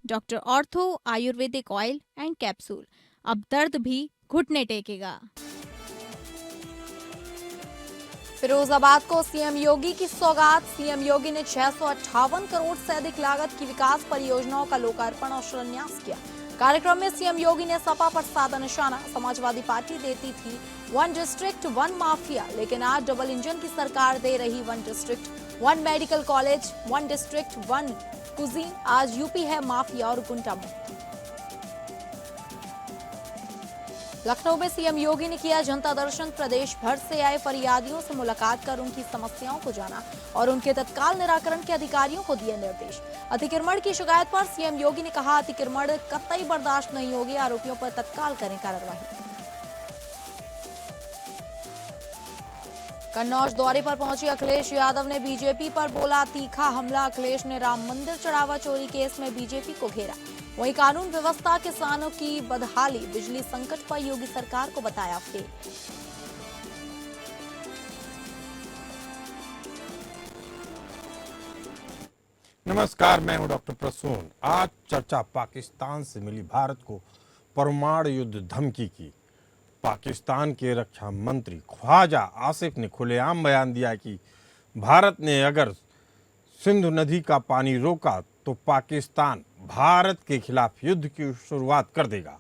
Doctor ortho Ayurvedic oil and capsule. अब दर्द भी घुटने टेकेगा। फिरोजाबाद को सीएम योगी की सौगात। सीएम योगी ने 658 करोड़ से अधिक लागत की विकास परियोजनाओं का लोकार्पण और शिलान्यास किया। कार्यक्रम में सीएम योगी ने सपा पर साधा निशाना। समाजवादी पार्टी देती थी 1 डिस्ट्रिक्ट 1 माफिया, लेकिन आज डबल इंजन की सरकार दे रही 1 district 1 medical college, 1 district 1 cuisine. आज यूपी है माफिया और गुंडा मुक्त। लखनऊ में सीएम योगी ने किया जनता दर्शन। प्रदेश भर से आए फरियादियों से मुलाकात कर उनकी समस्याओं को जाना और उनके तत्काल निराकरण के अधिकारियों को दिए निर्देश। अतिक्रमण की शिकायत पर सीएम योगी ने कहा, अतिक्रमण कतई बर्दाश्त नहीं होगी, आरोपियों पर तत्काल करें कार्रवाई। कन्नौज दौरे पर पहुंचे अखिलेश यादव ने बीजेपी पर बोला तीखा हमला। अखिलेश ने राम मंदिर चढ़ावा चोरी केस में बीजेपी को घेरा। वहीं कानून व्यवस्था, किसानों की बदहाली, बिजली संकट पर योगी सरकार को बताया फेल। नमस्कार, मैं हूं डॉक्टर प्रसून। आज चर्चा पाकिस्तान से मिली भारत को परमाणु युद्ध धमकी की। पाकिस्तान के रक्षा मंत्री ख्वाजा आसिफ ने खुलेआम बयान दिया कि भारत ने अगर सिंधु नदी का पानी रोका तो पाकिस्तान भारत के खिलाफ युद्ध की शुरुआत कर देगा।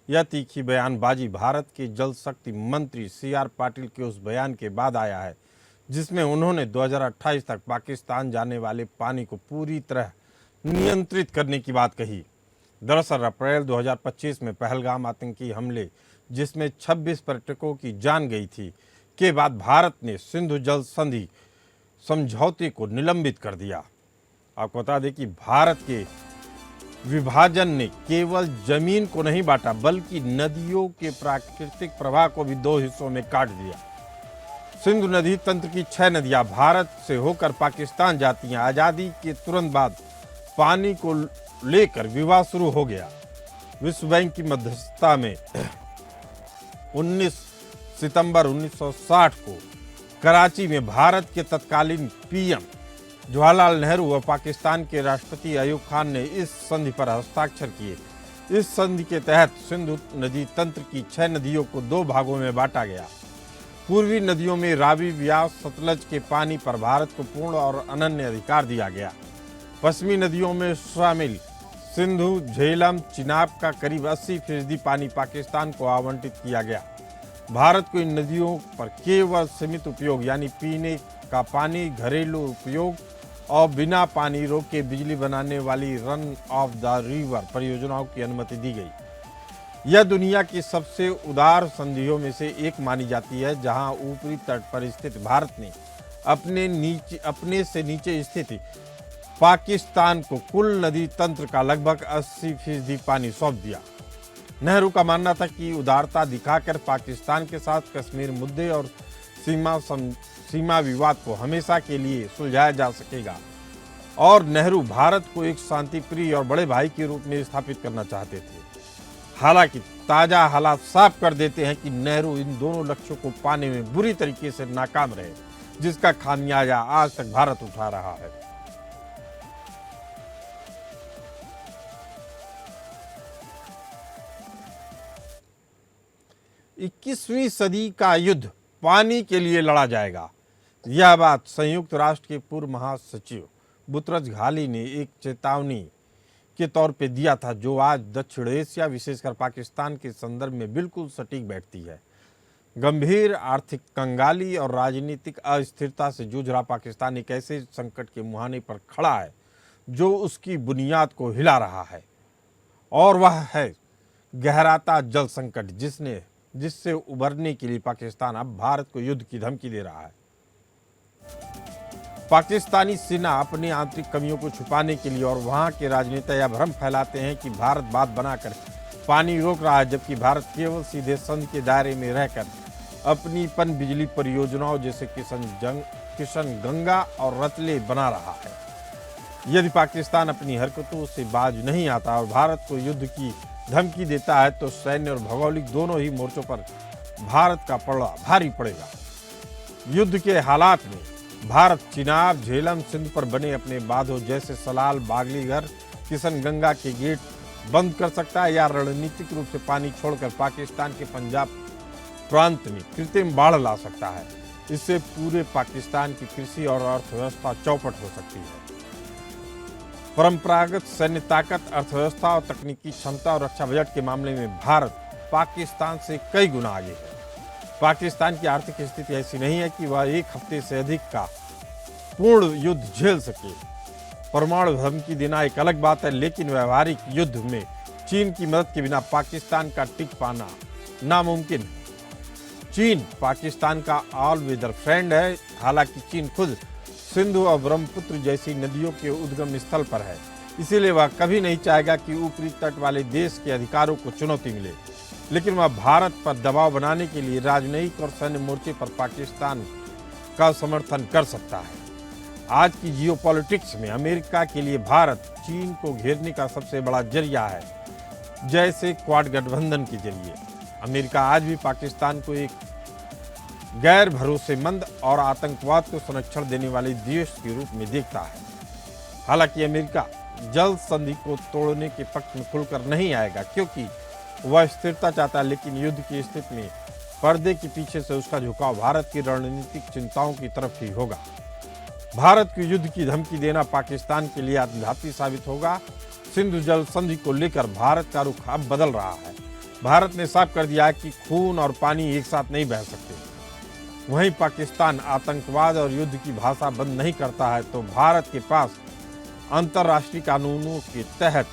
यह तीखी बयानबाजी भारत के जल शक्ति मंत्री CR पाटिल के उस बयान के बाद आया है जिसमें उन्होंने 2028 तक पाकिस्तान जाने वाले पानी को पूरी तरह नियंत्रित करने की बात कही। दरअसल अप्रैल 2025 में पहलगाम आतंकी हमले, जिसमें 26 पर्यटकों की जान गई थी, के बाद भारत ने सिंधु जल संधि समझौते को निलंबित कर दिया। आपको बता दें कि भारत के विभाजन ने केवल जमीन को नहीं बांटा बल्कि नदियों के प्राकृतिक प्रवाह को भी 2 हिस्सों में काट दिया। सिंधु नदी तंत्र की 6 नदियां भारत से होकर पाकिस्तान जाती हैं। आजादी के तुरंत बाद पानी को लेकर विवाद शुरू हो गया। विश्व बैंक की मध्यस्थता में 19 सितंबर 1960 को कराची में भारत के तत्कालीन PM जवाहरलाल नेहरू व पाकिस्तान के राष्ट्रपति अयूब खान ने इस संधि पर हस्ताक्षर किए। इस संधि के तहत सिंधु नदी तंत्र की 6 नदियों को 2 भागों में बांटा गया। पूर्वी नदियों में रावी, व्यास, सतलज के पानी पर भारत को पूर्ण और अनन्य अधिकार दिया गया। पश्चिमी नदियों में शामिल सिंधु, झेलम, चिनाब का करीब 80% पानी पाकिस्तान को आवंटित किया गया। भारत को इन नदियों पर केवल सीमित उपयोग यानी पीने का पानी, घरेलू उपयोग और बिना पानी रोके बिजली बनाने वाली रन ऑफ द रिवर परियोजनाओं की अनुमति दी गई। यह दुनिया की सबसे उदार संधियों में से एक मानी जाती है, जहां ऊपरी तट पर स्थित भारत ने अपने से नीचे स्थित पाकिस्तान को कुल नदी तंत्र का लगभग 80% पानी सौंप दिया। नेहरू का मानना था कि उदारता दिखाकर पाकिस्तान के साथ कश्मीर मुद्दे और सीमा विवाद को हमेशा के लिए सुलझाया जा सकेगा और नेहरू भारत को एक शांतिप्रिय और बड़े भाई के रूप में स्थापित करना चाहते थे। हालांकि ताजा हालात साफ कर देते हैं कि नेहरू इन दोनों लक्ष्यों को पाने में बुरी तरीके से नाकाम रहे, जिसका खामियाजा आज तक भारत उठा रहा है। इक्कीसवीं सदी का युद्ध पानी के लिए लड़ा जाएगा। यह बात संयुक्त राष्ट्र के पूर्व महासचिव बुतरज घाली ने एक चेतावनी के तौर पे दिया था, जो आज दक्षिण एशिया विशेषकर पाकिस्तान के संदर्भ में बिल्कुल सटीक बैठती है। गंभीर आर्थिक कंगाली और राजनीतिक अस्थिरता से जूझ रहा पाकिस्तान एक ऐसे संकट के मुहाने पर खड़ा है जो उसकी बुनियाद को हिला रहा है, और वह है गहराता जल संकट, जिससे उबरने के लिए पाकिस्तान अब भारत को युद्ध की धमकी दे रहा है। पाकिस्तानी सेना अपनी आंतरिक कमियों को छुपाने के लिए और वहां के राजनेता यह भ्रम फैलाते हैं कि भारत बात बनाकर पानी रोक रहा है, जबकि भारत केवल सीधे संधि के दायरे में रहकर अपनी पन बिजली परियोजनाओं जैसे किशन गंगा और रतले बना रहा है। यदि पाकिस्तान अपनी हरकतों से बाज नहीं आता और भारत को युद्ध की धमकी देता है तो सैन्य और भौगोलिक दोनों ही मोर्चों पर भारत का पलड़ा भारी पड़ेगा। युद्ध के हालात में भारत चिनाब, झेलम, सिंध पर बने अपने बांधों जैसे सलाल, बागलीघर, किशनगंगा के गेट बंद कर सकता है या रणनीतिक रूप से पानी छोड़कर पाकिस्तान के पंजाब प्रांत में कृत्रिम बाढ़ ला सकता है। इससे पूरे पाकिस्तान की कृषि और अर्थव्यवस्था चौपट हो सकती है। परंपरागत सैन्य ताकत, अर्थव्यवस्था और तकनीकी क्षमता और रक्षा बजट के मामले में भारत पाकिस्तान से कई गुना आगे है। पाकिस्तान की आर्थिक स्थिति ऐसी नहीं है कि वह एक हफ्ते से अधिक का पूर्ण युद्ध झेल सके। परमाणु धमकी देना एक अलग बात है, लेकिन व्यवहारिक युद्ध में चीन की मदद के बिना पाकिस्तान का टिक पाना नामुमकिन है। चीन पाकिस्तान का ऑल वेदर फ्रेंड है। हालांकि चीन खुद सिंधु और ब्रह्मपुत्र जैसी नदियों के उद्गम स्थल पर है, इसीलिए वह कभी नहीं चाहेगा कि ऊपरी तट वाले देश के अधिकारों को चुनौती मिले। लेकिन वह भारत पर दबाव बनाने के लिए राजनयिक और सैन्य मोर्चे पर पाकिस्तान का समर्थन कर सकता है। आज की जियोपॉलिटिक्स में अमेरिका के लिए भारत चीन को घेरने का सबसे बड़ा जरिया है, जैसे क्वाड गठबंधन के जरिए। अमेरिका आज भी पाकिस्तान को एक गैर भरोसेमंद और आतंकवाद को संरक्षण देने वाले देश के रूप में देखता है। हालांकि अमेरिका जल्द संधि को तोड़ने के पक्ष में खुलकर नहीं आएगा, क्योंकि वह स्थिरता चाहता है, लेकिन युद्ध की स्थिति में पर्दे के पीछे से उसका झुकाव भारत की रणनीतिक चिंताओं की तरफ ही होगा। भारत को युद्ध की धमकी देना पाकिस्तान के लिए आत्मघाती साबित होगा। सिंधु जल संधि को लेकर भारत का रुख अब बदल रहा है। भारत ने साफ कर दिया है कि खून और पानी एक साथ नहीं बह सकते। वहीं पाकिस्तान आतंकवाद और युद्ध की भाषा बंद नहीं करता है, तो भारत के पास अंतर्राष्ट्रीय कानूनों के तहत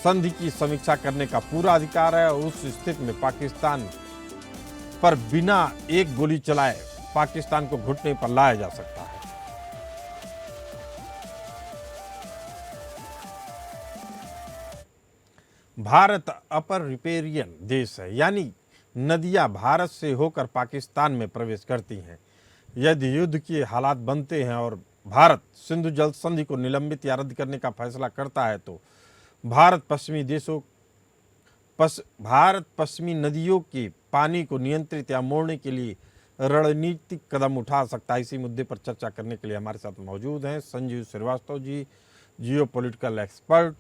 संधि की समीक्षा करने का पूरा अधिकार है। उस स्थिति में पाकिस्तान पर बिना एक गोली चलाए पाकिस्तान को घुटने पर लाया जा सकता है। भारत अपर रिपेरियन देश है, यानी नदियां भारत से होकर पाकिस्तान में प्रवेश करती हैं। यदि युद्ध के हालात बनते हैं और भारत सिंधु जल संधि को निलंबित या रद्द करने का फैसला करता है, तो भारत पश्चिमी नदियों के पानी को नियंत्रित या मोड़ने के लिए रणनीतिक कदम उठा सकता है। इसी मुद्दे पर चर्चा करने के लिए हमारे साथ मौजूद हैं Sanjeev Srivastava ji, geopolitical expert,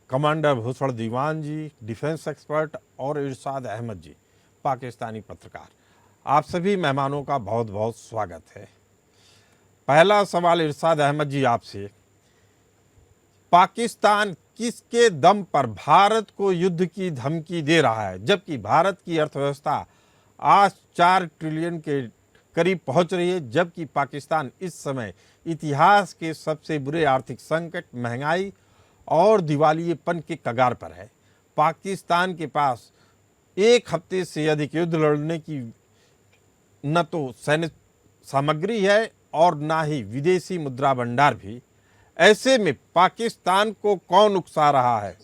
commander Bhushan दीवान जी, डिफेंस एक्सपर्ट, और इरशाद अहमद जी, पाकिस्तानी पत्रकार। आप सभी मेहमानों का बहुत बहुत स्वागत है। पहला सवाल इरशाद अहमद जी आपसे, पाकिस्तान किसके दम पर भारत को युद्ध की धमकी दे रहा है, जबकि भारत की अर्थव्यवस्था आज 4 ट्रिलियन के करीब पहुंच रही है, जबकि पाकिस्तान इस समय इतिहास के सबसे बुरे आर्थिक संकट, महंगाई और दिवालियेपन के कगार पर है। पाकिस्तान के पास एक हफ्ते से अधिक युद्ध लड़ने की न तो सैन्य सामग्री है और ना ही विदेशी मुद्रा भंडार भी। ऐसे में पाकिस्तान को कौन उकसा रहा है?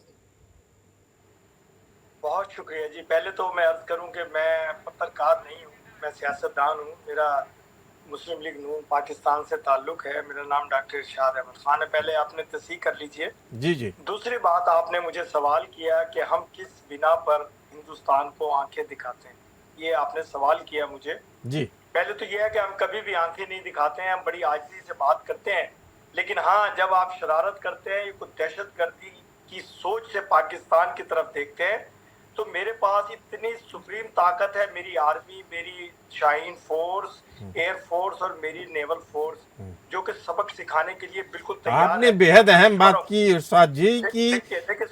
बहुत शुक्रिया जी। पहले तो मैं अर्ज करूं कि मैं पत्रकार नहीं हूं, मैं सियासतदान हूं। मेरा मुस्लिम लीग नून पाकिस्तान से ताल्लुक है। मेरा नाम डॉक्टर इरशाद अहमद खान है। पहले आपने तस्दीक कर लीजिए। जी जी। दूसरी बात, आपने मुझे सवाल किया कि हम किस बिना पर हिंदुस्तान को आंखें दिखाते हैं, ये आपने सवाल किया मुझे जी। पहले तो ये है कि हम कभी भी आंखें नहीं दिखाते हैं, हम बड़ी आजिज़ी से बात करते हैं। लेकिन हाँ, जब आप शरारत करते हैं, कुछ दहशतगर्दी की सोच से पाकिस्तान की तरफ देखते हैं, तो मेरे पास इतनी सुप्रीम ताकत है। मेरी आर्मी, मेरी शाहीन फोर्स, एयर फोर्स और मेरी नेवल फोर्स, जो कि सबक सिखाने के लिए बिल्कुल तैयार है। आपने बेहद अहम बात की इरशाद जी कि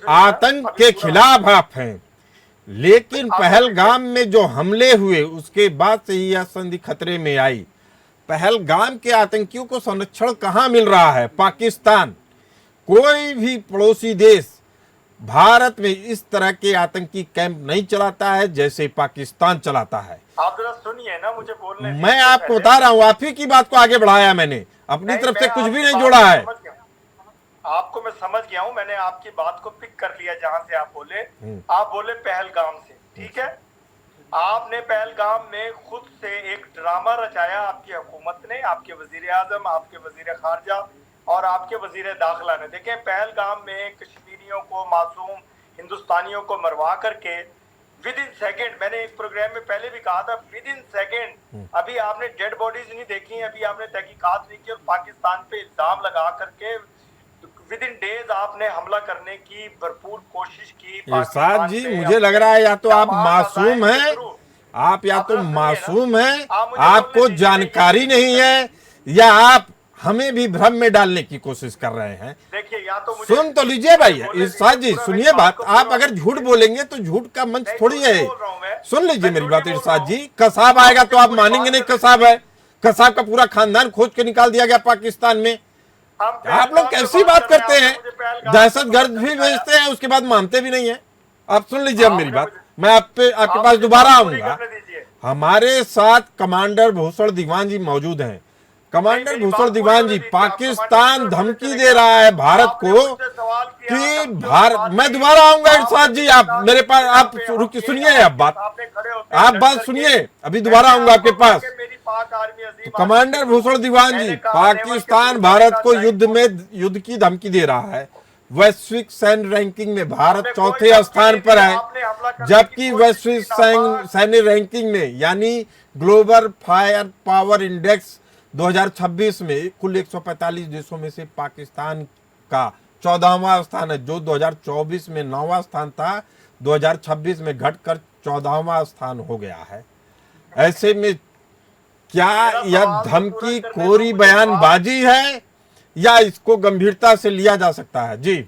आतंक के खिलाफ आप हैं, लेकिन पहलगाम में जो हमले हुए उसके बाद से ही यह संधि खतरे में आई। पहलगाम के आतंकियों को संरक्षण कहाँ मिल रहा है? पाकिस्तान, कोई भी पड़ोसी देश भारत में इस तरह के आतंकी कैंप नहीं चलाता है जैसे पाकिस्तान चलाता है। आप जरा सुनिए ना, मुझे बोलने दीजिए। मैं आपको बता रहा हूँ, आप ही की बात को आगे बढ़ाया मैंने, अपनी तरफ से कुछ भी नहीं जोड़ा है। आपको मैं समझ गया हूँ, मैंने आपकी बात को पिक कर लिया जहां से आप बोले। आप बोले पहलगाम से, ठीक है। आपने पहलगाम में खुद से एक ड्रामा रचाया, आपकी हुकूमत ने, आपके वजीर आजम, आपके वजीर खारजा और आपके वजीर दाखिला ने। देखें, पहलगाम में कश्मीरियों को, मासूम हिंदुस्तानियों को मरवा करके विद इन सेकेंड, मैंने एक प्रोग्राम में पहले भी कहा था, विद इन सेकेंड, अभी आपने डेड बॉडीज नहीं देखी, अभी आपने तहकीकात नहीं की और पाकिस्तान पे इल्जाम लगा करके विद इन डेज आपने हमला करने की भरपूर कोशिश की। इरशाद जी, मुझे लग रहा है या तो आप मासूम हैं, आप या तो मासूम हैं, आपको जानकारी नहीं है, या आप हमें भी भ्रम में डालने की कोशिश कर रहे हैं। देखिए, या तो मुझे सुन तो लीजिए भाई इरशाद जी, सुनिए बात। आप अगर झूठ बोलेंगे तो झूठ का मंच थोड़ी है। सुन लीजिए मेरी बात इरशाद जी, कसाब आएगा तो आप मानेंगे नहीं कसाब है। कसाब का पूरा खानदान खोज के निकाल दिया गया पाकिस्तान में। आप लोग कैसी बात करते हैं, दहशतगर्द भी भेजते हैं, उसके बाद मानते भी नहीं है। आप सुन लीजिए अब मेरी बात, मैं आपके पास दोबारा आऊंगा। हमारे साथ कमांडर भूषण दीवान जी मौजूद हैं। कमांडर भूषण दीवान जी, पाकिस्तान धमकी दे रहा है भारत को कि भारत, मैं दोबारा आऊंगा इरशाद जी, आप मेरे पास, आप सुनिए, आप बात सुनिए, अभी दोबारा आऊंगा आपके पास। तो कमांडर भूषण दीवान जी, पाकिस्तान भारत को युद्ध की धमकी दे रहा है। वैश्विक सैन्य रैंकिंग में भारत चौथे स्थान पर है, जबकि वैश्विक सैन्य रैंकिंग में यानी ग्लोबल फायर पावर इंडेक्स 2026 में कुल 145 देशों में से पाकिस्तान का 14वां स्थान है, जो 2024 में 9वां स्थान था, 2026 में घटकर 14वां स्थान हो गया है। ऐसे में क्या यह धमकी कोरी बयानबाजी है या इसको गंभीरता से लिया जा सकता है? जी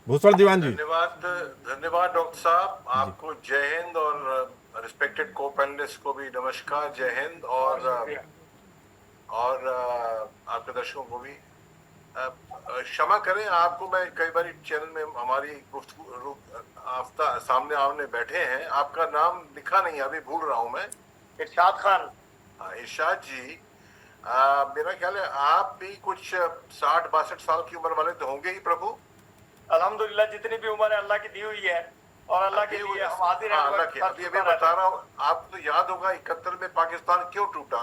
भूषण दीवान जी। धन्यवाद डॉक्टर साहब, आपको जय हिंद और रिस्पेक्टेड को पैनलिस्ट को भी नमस्कार, जय हिंद, और आपके दर्शकों को भी क्षमा करें। आपको मैं कई बार चैनल में हमारी गुफ्तगू सामने आमने बैठे हैं, आपका नाम लिखा नहीं, अभी भूल रहा हूं मैं। इरशाद खान। हाँ इरशाद जी, मेरा ख्याल है आप भी कुछ 60-62 साल की उम्र वाले तो होंगे ही प्रभु। अल्हम्दुलिल्लाह, जितनी भी उम्र है अल्लाह की दी हुई है और अल्लाह के लिए हम हाजिर हैं। अभी बता रहा हूँ, आपको तो याद होगा 71 में पाकिस्तान क्यों टूटा।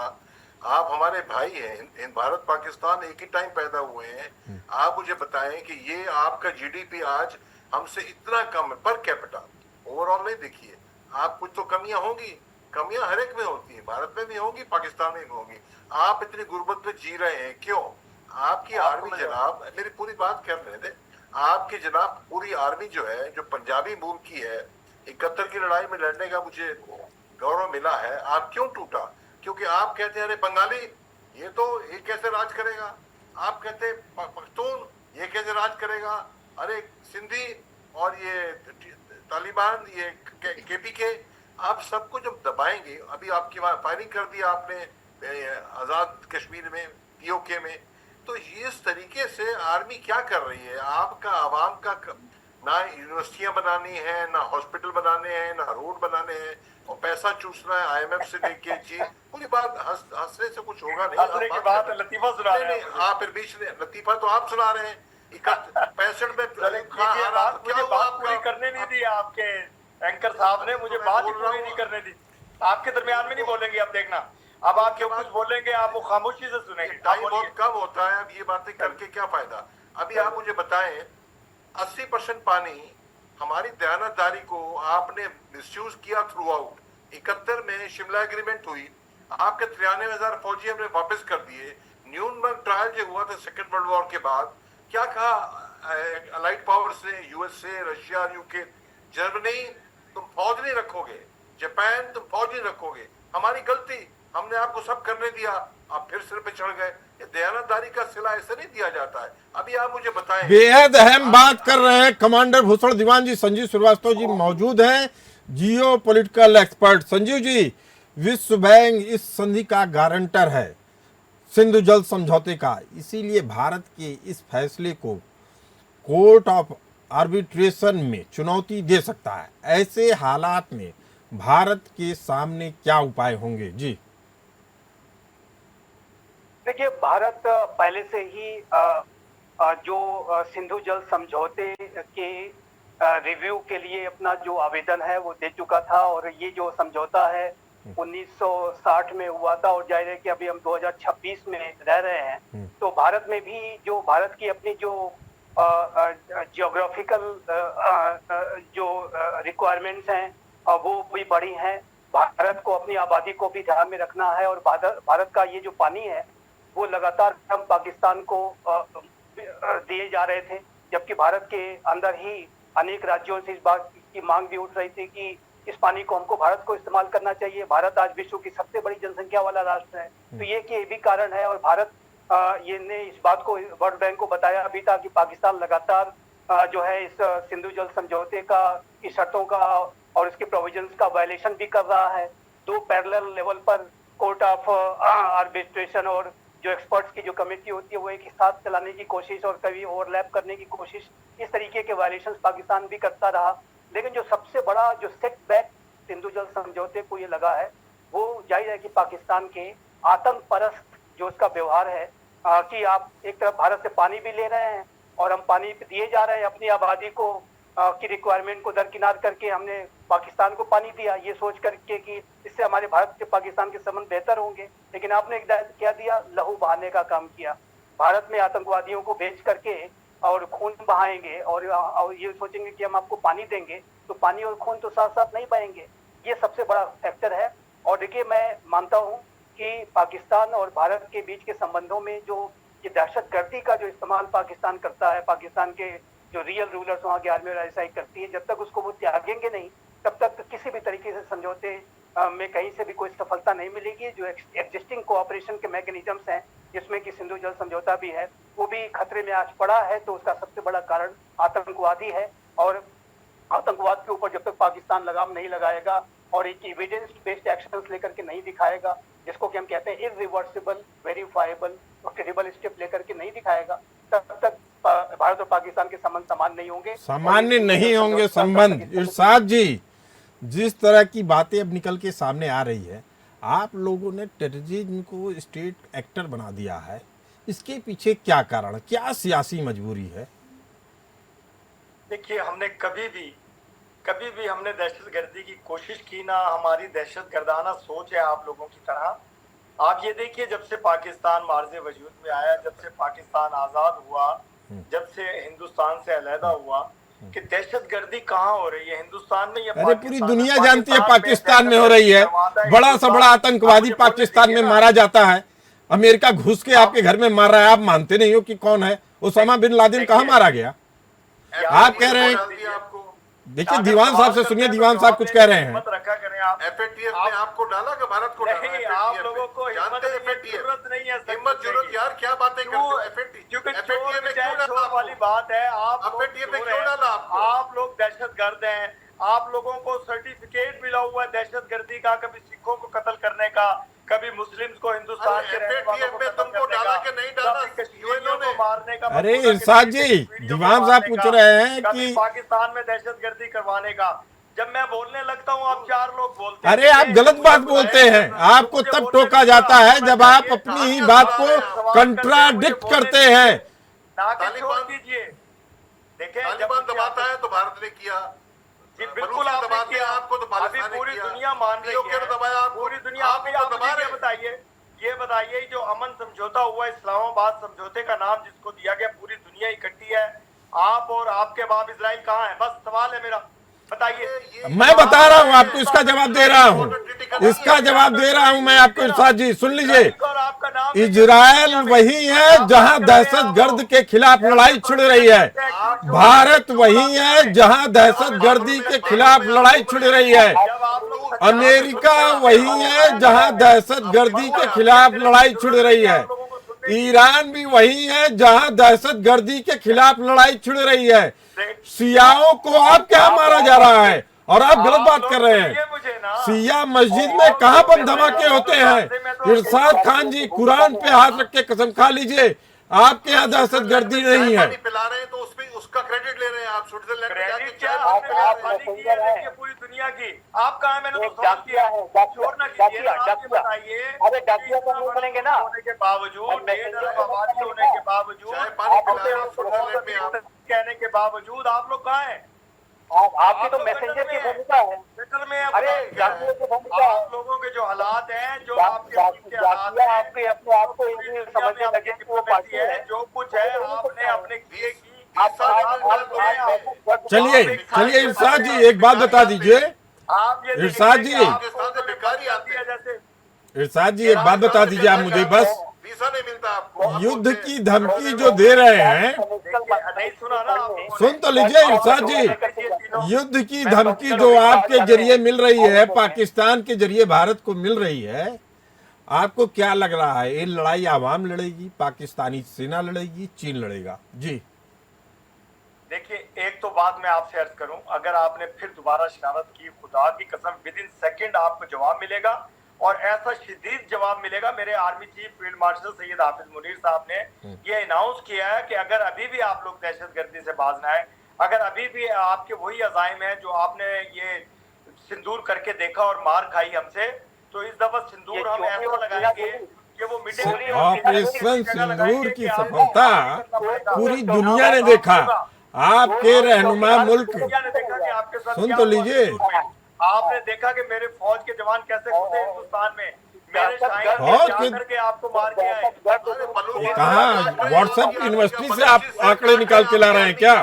आप हमारे भाई हैं, भारत पाकिस्तान एक ही टाइम पैदा हुए हैं। आप मुझे बताएं कि ये आपका जीडीपी आज हमसे इतना कम है पर कैपिटा, ओवरऑल नहीं। देखिए, आप कुछ तो कमियां होंगी, कमियां हर एक में होती है, भारत में भी होंगी, पाकिस्तान में भी होंगी। आप इतनी गुर्बत में जी रहे हैं क्यों? आपकी आर्मी जनाब, मेरी पूरी बात कर रहे थे, आपकी जनाब पूरी आर्मी जो है, जो पंजाबी मूल की है, 71 की लड़ाई में लड़ने का मुझे गौरव मिला है। आप क्यों टूटा? क्योंकि आप कहते हैं अरे बंगाली ये कैसे राज करेगा, आप कहते पख्तून ये कैसे राज करेगा, अरे सिंधी और ये तालिबान, ये केपीके, आप सबको जब दबाएंगे। अभी आपकी फायरिंग कर दी आपने आजाद कश्मीर में, पीओके में, तो इस तरीके से आर्मी क्या कर रही है? आपका आवाम का ना यूनिवर्सिटियां बनानी है, ना हॉस्पिटल बनाने हैं, ना रोड बनाने हैं, और पैसा चूसना है आईएमएफ से लेके। जी पूरी बात हंसने से कुछ होगा नहीं। लतीफा सुना रहे हैं आप फिर बीच में लतीफा तो आप सुना रहे हैं। 65 में मुझे बात पूरी करने नहीं दी आपके एंकर साहब ने, मुझे बात ही पूरी नहीं करने दी। आपके दरमियान में नहीं बोलेंगे, अब देखना, अब आप क्यों कुछ बोलेंगे आप वो खामोशी से सुनेंगे। टाइम बहुत कम होता है, अब ये बातें करके क्या फायदा। अभी आप मुझे बताएं, 80% पानी हमारी दयानतदारी को आपने मिसयूज किया थ्रू आउट। 71 में शिमला एग्रीमेंट हुई, आपके 93,000 फौजी हमने वापस कर दिए। न्यूरनबर्ग ट्रायल जो हुआ था सेकेंड वर्ल्ड वॉर के बाद, क्या कहा अलाइड पावर्स ने, यूएसए, रशिया, यूके, जर्मनी, तुम फौज नहीं रखोगे, जापान तुम फौज नहीं रखोगे, हमारी गलती, हमने आपको सब करने दिया, आप फिर सिर पे चढ़ गए। ये दयानतदारी का सिला ऐसे नहीं दिया जाता है। अभी आप मुझे बताएं, बेहद अहम बात कर रहे हैं कमांडर भूषण दीवान जी। संजीव श्रीवास्तव जी मौजूद हैं, जियो पॉलिटिकल एक्सपर्ट। संजीव जी, विश्व बैंक इस संधि का गारंटर है, सिंधु जल समझौते का, इसीलिए भारत के इस फैसले को कोर्ट ऑफ आर्बिट्रेशन में चुनौती दे सकता है। ऐसे हालात में भारत के सामने क्या उपाय होंगे? जी देखिए, भारत पहले से ही जो सिंधु जल समझौते के रिव्यू के लिए अपना जो आवेदन है वो दे चुका था, और ये जो समझौता है 1960 में हुआ था, और जाहिर है कि अभी हम 2026 में रह रहे हैं। तो भारत में भी जो भारत की अपनी जो जियोग्राफिकल जो रिक्वायरमेंट्स हैं वो भी बड़ी हैं। भारत को अपनी आबादी को भी ध्यान में रखना है, और भारत का ये जो पानी है वो लगातार हम पाकिस्तान को दिए जा रहे थे, जबकि भारत के अंदर ही अनेक राज्यों से इस बात की मांग भी उठ रही थी कि इस पानी को हमको भारत को इस्तेमाल करना चाहिए। भारत आज विश्व की सबसे बड़ी जनसंख्या वाला राष्ट्र है, तो ये भी कारण है। और भारत ये ने इस बात को वर्ल्ड बैंक को बताया भी था कि पाकिस्तान लगातार जो है इस सिंधु जल समझौते का, की शर्तों का और इसके प्रोविजंस का वायलेशन भी कर रहा है। दो पैरेलल लेवल पर कोर्ट ऑफ आर्बिट्रेशन और जो एक्सपर्ट्स की जो कमेटी होती है वो एक साथ चलाने की कोशिश और कभी ओवरलैप करने की कोशिश, इस तरीके के वायलेशंस पाकिस्तान भी करता रहा। लेकिन जो सबसे बड़ा जो सेटबैक सिंधु जल समझौते को ये लगा है वो जाहिर है कि पाकिस्तान के आतंक परस्त जो उसका व्यवहार है कि आप एक तरफ भारत से पानी भी ले रहे हैं और हम पानी दिए जा रहे हैं, अपनी आबादी को की रिक्वायरमेंट को दरकिनार करके हमने पाकिस्तान को पानी दिया ये सोच करके कि इससे हमारे भारत से पाकिस्तान के संबंध बेहतर होंगे। लेकिन आपने क्या दिया, लहू बहाने का काम किया। भारत में आतंकवादियों को भेज करके और खून बहाएंगे और ये सोचेंगे कि हम आपको पानी देंगे, तो पानी और खून तो साथ साथ नहीं बहेंगे। ये सबसे बड़ा फैक्टर है। और देखिए, मैं मानता हूँ कि पाकिस्तान और भारत के बीच के संबंधों में जो ये दहशतगर्दी का जो इस्तेमाल पाकिस्तान करता है, पाकिस्तान के जो रियल रूलर्स वहाँ की आर्मी और आईएसआई करती है, जब तक उसको वो त्यागेंगे नहीं तब तक किसी भी तरीके से समझौते में कहीं से भी कोई सफलता नहीं मिलेगी। जो एग्जिस्टिंग कोऑपरेशन के मैकेनिज्म्स हैं, जिसमें कि सिंधु जल समझौता भी है, वो भी खतरे में आज पड़ा है। तो उसका सबसे बड़ा कारण आतंकवादी है। और आतंकवाद के ऊपर जब तक पाकिस्तान लगाम नहीं लगाएगा और एक एविडेंस बेस्ड एक्शंस लेकर के नहीं दिखाएगा, जिसको कि हम कहते हैं इरिवर्सिबल, वेरीफाइबल और क्रेडिबल स्टेप लेकर के नहीं दिखाएगा, तब तक भारत और पाकिस्तान के संबंध समान नहीं होंगे, सामान्य नहीं होंगे संबंध। इरशाद जी, जिस तरह की बातें अब निकल के सामने आ रही है, आप लोगों ने टेररिज्म को स्टेट एक्टर बना दिया है, इसके पीछे क्या कारण, क्या सियासी मजबूरी है? देखिए, हमने कभी भी हमने दहशतगर्दी की कोशिश की ना, हमारी दहशतगर्दाना सोच है आप लोगों की तरह। आप ये देखिए, जब से पाकिस्तान मार्ज़े वजूद में आया, जब से पाकिस्तान आज़ाद हुआ, जब से हिंदुस्तान से अलहदा हुआ, कि दहशतगर्दी कहाँ हो रही है हिंदुस्तान में या अरे पूरी दुनिया जानती है पाकिस्तान में हो रही है। बड़ा सा बड़ा आतंकवादी पाकिस्तान में मारा जाता है, अमेरिका घुस के आपके घर में मार रहा है, आप मानते नहीं हो कि कौन है ओसामा बिन लादेन, कहाँ मारा गया? आप कह रहे हैं, देखिए दीवान साहब से सुनिए, दीवान साहब कुछ कह रहे हैं। हिम्मत रखा करें आप। एफएटीएफ ने आपको डाला कि भारत को डाला? नहीं, आप लोगों को जानते हैं एफएटीएफ जरूरत नहीं है, हिम्मत जरूरत यार, क्या बातें करते हो? एफएटीएफ में क्यों डाला वाली बात है, आप एफएटीएफ में क्यों डाला आपको? आप लोग दहशतगर्द हैं, आप लोगों को सर्टिफिकेट मिला हुआ है दहशतगर्दी का, कभी सिखों को कत्ल करने का, कभी मुस्लिम्स को हिंदुस्तान के रहने वालों को में तुमको डाला कि नहीं डाला? कश्मीरियों को मारने का। अरे इरशाद जी, दीवान साहब पूछ रहे हैं कि पाकिस्तान में दहशतगर्दी करवाने का। जब मैं बोलने लगता हूँ आप चार लोग बोलते हैं। अरे आप गलत बात बोलते हैं, आपको तब टोका जाता है जब आप अपनी ही बात को कंट्राडिक्ट करते हैं। छोड़ दीजिए, देखिए तालिबान दबाता है तो भारत ने किया जी, बिल्कुल आपने किया, आपको तो अभी पूरी दुनिया मान रही है, दबाया पूरी दुनिया आप बताइए, ये बताइए जो अमन समझौता हुआ, इस्लामाबाद समझौते का नाम जिसको दिया गया, पूरी दुनिया इकट्ठी है, आप और आपके बाप इजराइल कहाँ है? बस सवाल है मेरा, बताइए। मैं बता रहा हूँ आपको, इसका जवाब दे रहा हूँ, इसका जवाब दे रहा हूँ मैं आपको। इरशाद जी सुन लीजिए, इजराइल वही है जहां दहशतगर्द के खिलाफ लड़ाई छिड़ रही है, भारत वही है जहां दहशतगर्दी के खिलाफ लड़ाई छिड़ रही है, अमेरिका वही है जहां दहशतगर्दी के खिलाफ लड़ाई छिड़ रही है, ईरान भी वही है जहां दहशतगर्दी के खिलाफ लड़ाई छिड़ रही है। सियाओं को आप क्या मारा जा रहा है और आप गलत बात कर रहे हैं। सिया मस्जिद में कहां बम धमाके होते हैं? इरशाद खान जी, कुरान पे हाथ रख के कसम खा लीजिए, आपके यहाँ दहशतगर्दी नहीं है। पिला रहे हैं तो उसमें उसका क्रेडिट ले रहे हैं आप। स्विट्जरलैंड में जाके क्या पूरी दुनिया की आप कहा, मैंने तो किया है, छोड़ना कीजिए, आप बताइए। अरे डाकिया तो नहीं बनेंगे ना, होने के बावजूद, होने के बावजूद, कहने के बावजूद आप लोग कहाँ हैं? आपकी तो मैसेंजर की भूमिका है। अरे आप लोगों के जो हालात हैं, जो आपके आपके अपने आप को समझने लगे कि वो पार्टी है, जो कुछ है आपने अपने किए की। चलिए चलिए इरशाद जी एक बात बता दीजिए, इरशाद जी, बेकारी आते हैं। इरशाद जी एक बात बता दीजिए आप मुझे, बस वीसा नहीं मिलता आपको। आप युद्ध बोलते हैं- की धमकी जो दे रहे हैं, नहीं सुना ना आप? सुन तो लीजिए इरशाद जी, युद्ध की धमकी जो आपके जरिए मिल रही है, पाकिस्तान के जरिए भारत को मिल रही है, आपको क्या लग रहा है? ये लड़ाई आवाम लड़ेगी, पाकिस्तानी सेना लड़ेगी, चीन लड़ेगा? जी देखिए, एक तो बात मैं आपसे अर्ज करूं, अगर आपने फिर दोबारा शरारत की, खुदा की कसम विद इन सेकेंड आपको जवाब मिलेगा, और ऐसा शदीद जवाब मिलेगा। मेरे army chief field marshal Syed Hafiz Munir साहब ने ये अनाउंस किया है कि अगर अभी भी आप लोग दहशतगर्दी से बाज ना आए, अगर अभी भी आपके वही अजाइम है जो आपने ये सिंदूर करके देखा और मार खाई हमसे, तो इस दफा सिंदूर हम ऐसा लगाएंगे कि वो मिटे। ऑपरेशन सिंदूर की सफलता पूरी दुनिया ने देखा। आपके रहनुमा मुल्क, सुन तो लीजिए, आपने देखा कि मेरे फौज के जवान कैसे घुसे हिंदुस्तान में, मेरे शाहीन फौज के करके आपको मार के आए। कहाँ व्हाट्सएप यूनिवर्सिटी से आप आंकड़े निकाल के ला रहे हैं क्या?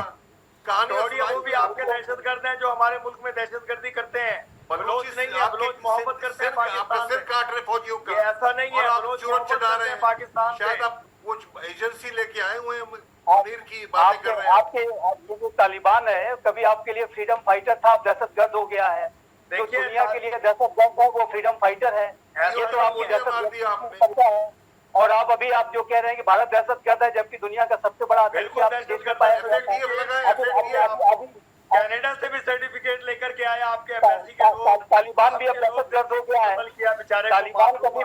वो भी आपके दहशतगर्द हैं जो हमारे मुल्क में दहशतगर्दी करते हैं। बलोच नहीं है, बलोच मोहब्बत करते हैं पाकिस्तान से। काट रहे फौजियों का, ऐसा नहीं है, बलोच चुरन चढ़ा रहे हैं पाकिस्तान से। शायद आप कुछ एजेंसी लेके आए हुए हैं, मुनीर की बातें कर रहे हैं। आपके जो तालिबान है, कभी आपके लिए फ्रीडम फाइटर था, अब दहशतगर्द हो गया है। जो दुनिया के लिए दहशतगर्द है वो फ्रीडम फाइटर है। ये तो आपकी दहशतगर्द है। और आप अभी आप जो कह रहे हैं कि भारत दहशतगर्द है, जबकि दुनिया का सबसे बड़ा बिल्कुल दहशतगर्द है। कनाडा से भी सर्टिफिकेट लेकर के आया आपके एम्बेसी के लोग। तालिबान भी अब दहशतगर्द हो गया है। तालिबान का भी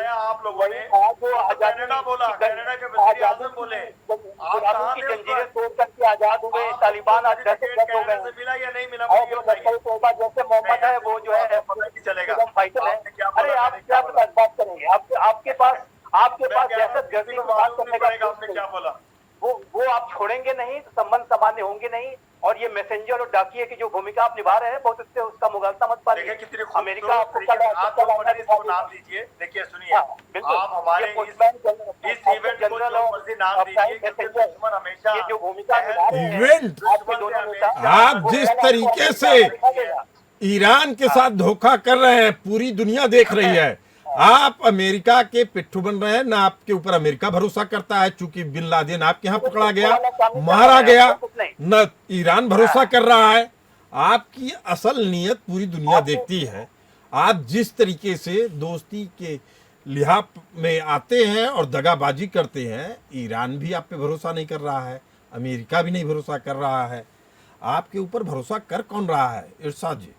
आप लोगों ने जो कनाडा बोला, कनाडा के वज़ीर आज़म बोले, कानून की जंजीरें तोड़ करके आजाद हुए, तालिबान आज दहशतगर्द हो गए। मिला या नहीं मिला? और जो लश्कर तोयबा जैसे मोहम्मद है वो जो है फ्रीडम फाइटर है। अरे आप क्या बात करेंगे? आपके पास दहशतगर्दी की बात करने का आपने क्या बोला? वो आप छोड़ेंगे नहीं तो संबंध सामान्य होंगे नहीं। और ये मैसेंजर और डाकिए की जो भूमिका आप निभा रहे हैं, बहुत इससे उसका मुगालता मत पाइए। अमेरिका आपको नाम दीजिए। देखिए सुनिए, आप हमारे इस इवेंट को जो मर्जी नाम दीजिए, क्योंकि दुश्मन हमेशा ये जो भूमिका निभा रहे हैं इवेंट आपके दोनों नेता, आप जिस तरीके से ईरान के साथ धोखा कर रहे हैं, पूरी दुनिया देख रही है। आप अमेरिका के पिट्ठू बन रहे हैं ना, आपके ऊपर अमेरिका भरोसा करता है, चूंकि बिन लादेन आपके यहाँ पकड़ा गया, मारा गया, न ईरान भरोसा कर रहा है। आपकी असल नीयत पूरी दुनिया देखती है। आप जिस तरीके से दोस्ती के लिहाज में आते हैं और दगाबाजी करते हैं, ईरान भी आप पे भरोसा नहीं कर रहा है, अमेरिका भी नहीं भरोसा कर रहा है। आपके ऊपर भरोसा कर कौन रहा है इरशाद जी?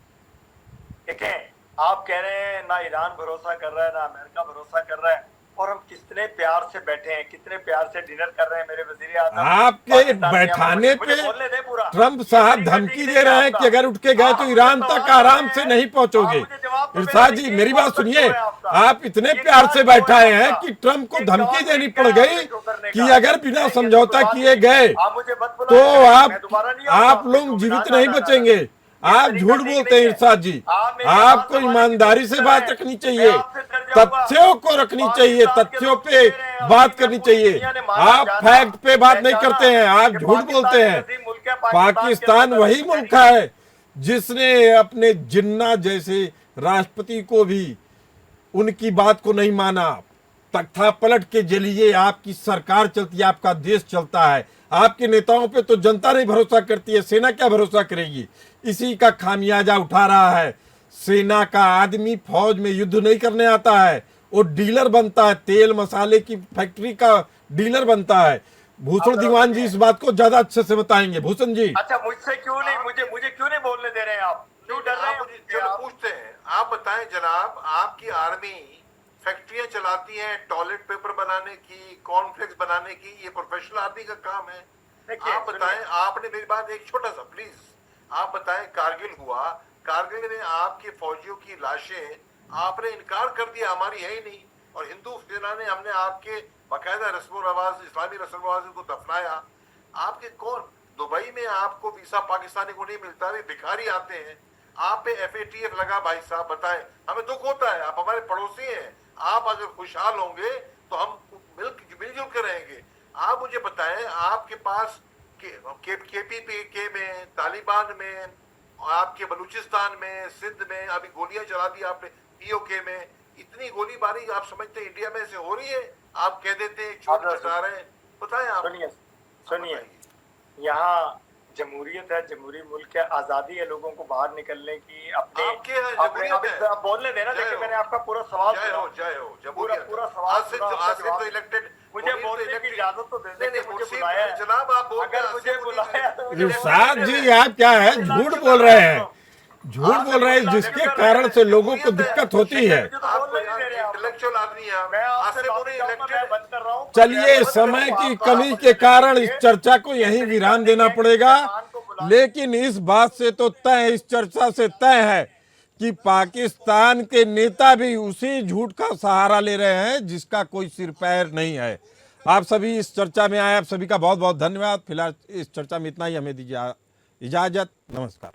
देखें, आप कह रहे हैं ना ईरान भरोसा कर रहा है ना अमेरिका भरोसा कर रहा है, और हम कितने प्यार से बैठे हैं, कितने प्यार से डिनर कर रहे हैं। मेरे वजीर आज़म आपके बैठाने पे ट्रंप साहब धमकी दे रहे हैं कि अगर उठ के गए तो ईरान तक आराम से नहीं पहुंचोगे। इरशाद जी मेरी बात सुनिए, आप इतने प्यार से बैठाए हैं कि ट्रंप को धमकी देनी पड़ गई कि अगर बिना समझौता किए गए तो आप लोग जीवित नहीं बचेंगे। आप झूठ बोलते हैं इरशाद जी। आपको ईमानदारी से बात रखनी चाहिए, तथ्यों को रखनी चाहिए, तथ्यों पे बात करनी चाहिए। आप फैक्ट पे बात नहीं करते हैं, आप झूठ बोलते हैं। पाकिस्तान वही मुल्क है जिसने अपने जिन्ना जैसे राष्ट्रपति को भी उनकी बात को नहीं माना। तख्ता पलट के जरिए आपकी सरकार चलती है, आपका देश चलता है। आपके नेताओं पे तो जनता नहीं भरोसा करती है, सेना क्या भरोसा करेगी? इसी का खामियाजा उठा रहा है। सेना का आदमी फौज में युद्ध नहीं करने आता है, वो डीलर बनता है, तेल मसाले की फैक्ट्री का डीलर बनता है। भूषण दीवान जी इस बात को ज्यादा अच्छे से बताएंगे। भूषण जी, अच्छा मुझसे क्यों नहीं, मुझे क्यों नहीं बोलने दे रहे हैं? आप क्यों डर रहे हैं? चलो पूछते हैं, आप बताएं जनाब, आपकी आर्मी फैक्ट्रियां चलाती हैं टॉयलेट पेपर बनाने की, कॉर्नफ्लेक्स बनाने की, ये प्रोफेशनल आर्मी का काम है। आप बताएं, आपने मेरी बात एक छोटा सा प्लीज, आप बताएं कारगिल हुआ, कारगिल में आपके फौजियों की लाशें आपने इनकार कर दिया, हमारी है ही नहीं, और हिंदू सेना ने हमने आपके बाकायदा रस्म रवाज, इस्लामी रस्म रवाज को दफनाया। आपके कौन, दुबई में आपको वीसा पाकिस्तानी को नहीं मिलता, वे भिखारी आते हैं, आप पे FATF लगा। भाई साहब बताएं, हमें दुख होता है, आप हमारे पड़ोसी हैं। आप अगर खुशहाल होंगे तो हम मिलजुल कर रहेंगे। आप मुझे बताएं, आपके पास KPPK में, तालिबान में, आपके बलूचिस्तान में, सिंध में अभी गोलियां चला दी आपने, POK में, इतनी गोलीबारी आप समझते हैं इंडिया में से हो रही है? आप कह देते हैं चोट चटा रहे हैं, बताएं आप। सुनिए, यहाँ जमहूरियत है, जमहूरी मुल्क है, आजादी है लोगों को बाहर निकलने की, अपने बोलने देना। देखिए मैंने आपका पूरा सवाल पूरा सवाल तो इलेक्टेड, मुझे बोलने की इजाजत तो दे दें। मुझे बुलाया जनाब, आप अगर मुझे बुलाया तो इरशाद जी आप क्या है, झूठ बोल रहे हैं, झूठ बोल रहे हैं, जिसके कारण से लोगों को दिक्कत होती है। इंटेलेक्चुअल आदमी है। चलिए, समय की कमी के कारण इस चर्चा को यहीं विराम देना पड़ेगा, लेकिन इस बात से तो तय, इस चर्चा से तय है कि पाकिस्तान के नेता भी उसी झूठ का सहारा ले रहे हैं जिसका कोई सिर पैर नहीं है। आप सभी इस चर्चा में आए, आप सभी का बहुत बहुत धन्यवाद। फिलहाल इस चर्चा में इतना ही, हमें दीजिए इजाजत, नमस्कार।